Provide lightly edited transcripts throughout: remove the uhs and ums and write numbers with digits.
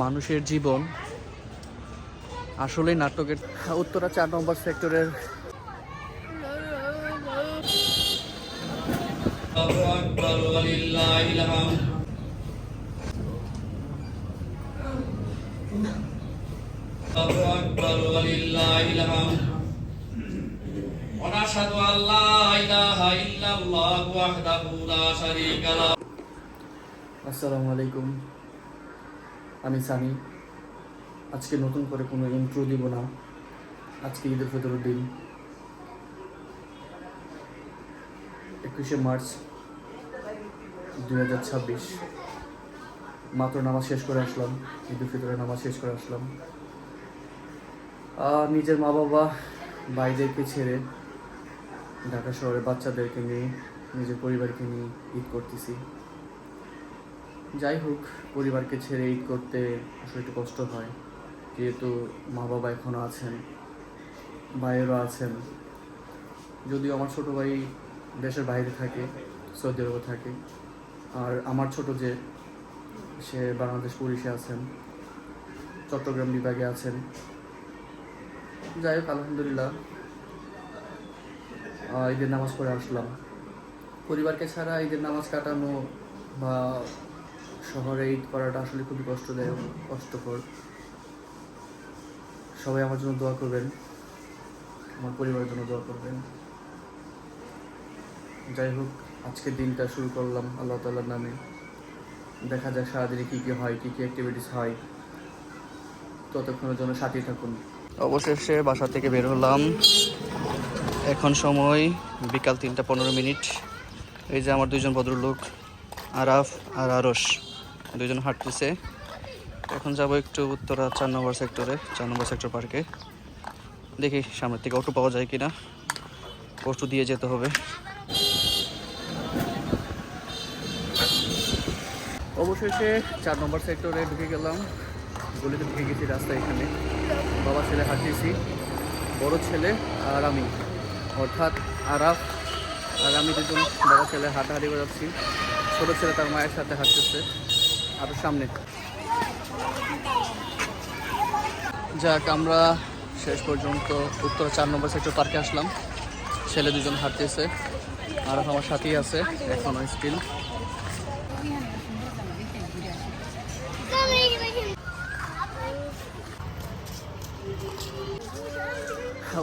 মানুষের জীবন আসলে নাটকের। উত্তরা 4 নম্বর সেক্টরের আসসালামু আলাইকুম, আমি সানি। আজকে নতুন করে কোনো ইন্ট্রো দিব না। আজকে ঈদুল ফিতরের দিন, 21শে মার্চ 2026। মাত্র নামাজ শেষ করে আসলাম, ঈদুল ফিতরের নামাজ শেষ করে আসলাম। নিজের মা বাবা ভাইদেরকে ছেড়ে ঢাকা শহরে বাচ্চাদেরকে নিয়ে, নিজের পরিবারকে নিয়ে ঈদ করতেছি। যাই হোক, পরিবারকে ছেড়ে ঈদ করতে আসলে একটু কষ্ট হয়, যেহেতু মা বাবা এখনও আছেন, ভাইয়েরও আছেন। যদিও আমার ছোটো ভাই দেশের বাইরে থাকে, সৌদি আরবে থাকে, আর আমার ছোট যে সে বাংলাদেশ পুলিশে আছেন, চট্টগ্রাম বিভাগে আছেন। যাই হোক, আলহামদুলিল্লাহ ঈদের নামাজ পড়ে আসলাম। পরিবারকে ছাড়া ঈদের নামাজ কাটানো বা শহরে ঈদ করাটা আসলে খুবই কষ্টদায়ক, কষ্টকর। সবাই আমার জন্য দোয়া করবেন, আমার পরিবারের জন্য দোয়া করবেন। যাই হোক, আজকের দিনটা শুরু করলাম আল্লাহ তাআলার নামে। দেখা যাক সারাদিনে কী কী হয়, কী কী অ্যাক্টিভিটিস হয়। ততক্ষণের জন্য সাথেই থাকুন। অবশেষে বাসা থেকে বের হলাম। এখন সময় বিকাল 3:15। এই যে আমার দুইজন ভদ্রলোক, আরাফ আর আরশ, দুইজন হাঁটতেছে। এখন যাব একটু উত্তরা 4 নম্বর সেক্টরে, 4 নম্বর সেক্টর পার্কে। দেখি সামনের থেকে অটো পাওয়া যায় কিনা, অটো দিয়ে যেতে হবে। অবশেষে 4 নম্বর সেক্টরে ঢুকে গেলাম। গলিতে ঢুকে গেছি, রাস্তা এখানে। বাবা ছেলে হাঁটতেছি, বড় ছেলে আর আমি, অর্থাৎ আরাফ আর আমি দুজন বাবা ছেলে হাঁটাহাঁটি করে যাচ্ছি। ছোটো ছেলে তার মায়ের সাথে হাঁটতেছে আরও সামনে। যাক, আমরা শেষ পর্যন্ত উত্তরা 4 নম্বর সেক্টর পার্কে আসলাম। ছেলে দুজন হাঁটতেছে, আরাফ আমার সাথেই আছে এখনও স্টিল।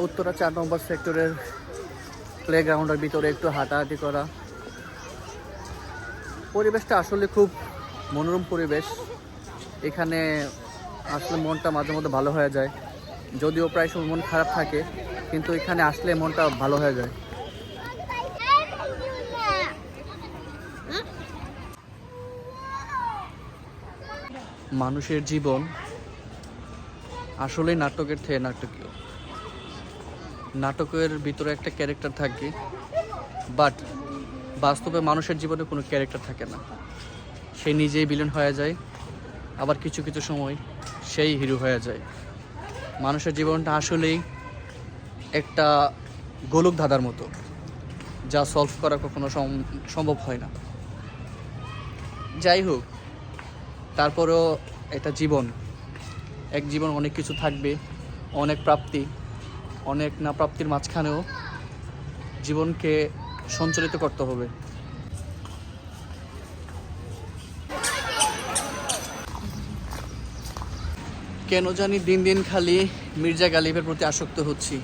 উত্তরা 4 নম্বর সেক্টরের প্লেগ্রাউন্ডের ভিতরে একটু হাঁটাহাঁটি করা। পরিবেশটা আসলে খুব মনোরম পরিবেশ। এখানে আসলে মনটা মাঝে মধ্যে ভালো হয়ে যায়, যদিও প্রায় সময় মন খারাপ থাকে, কিন্তু এখানে আসলে মনটা ভালো হয়ে যায়। মানুষের জীবন আসলে নাটকের থেকে নাটকীয়। নাটকের ভিতরে একটা ক্যারেক্টার থাকে, বাট বাস্তবে মানুষের জীবনে কোনো ক্যারেক্টার থাকে না। সে নিজেই ভিলেন হয়ে যায়, আবার কিছু কিছু সময় সেই হিরো হয়ে যায়। মানুষের জীবনটা আসলেই একটা গোলক ধাঁধার মতো, যা সলভ করা কখনো সম্ভব হয় না। যাই হোক, তারপরেও এটা জীবন, এক জীবন, অনেক কিছু থাকবে, অনেক প্রাপ্তি, অনেক না প্রাপ্তির মাঝখানেও জীবনকে সঞ্চালিত করতে হবে। কেন জানি দিন দিন খালি মির্জা গালিবের প্রতি আসক্ত হচ্ছি।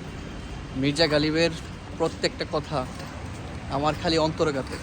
মির্জা গালিবের প্রত্যেকটা কথা আমার খালি অন্তর্গতে।